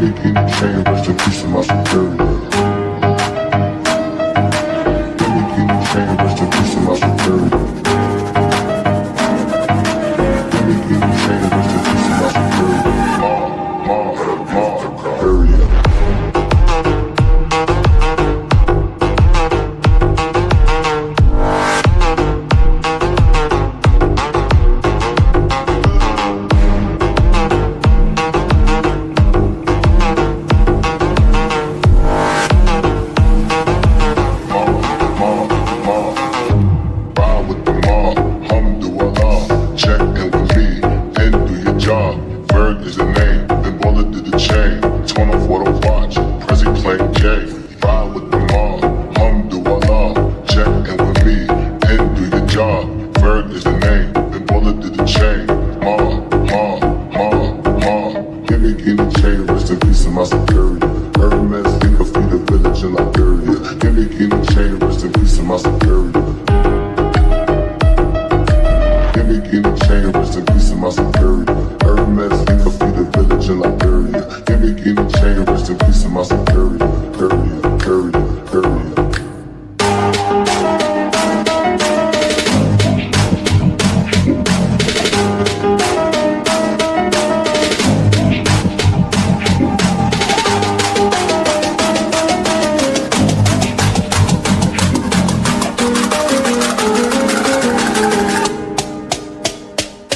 Lamborghini chain, rest in peace to my superior. Lamborghini chain, rest in peace to my superior. Lamborghini chain, rest in peace to my superior. Superior. Bird is the name, then bullet to the chain. Torn off what I watch, Prezi playing J. Ride with the mob, alhamdulillah. Check in with me, and do your job. Bird is the name, then bullet to the chain. Give me chain, rest in peace to my superior.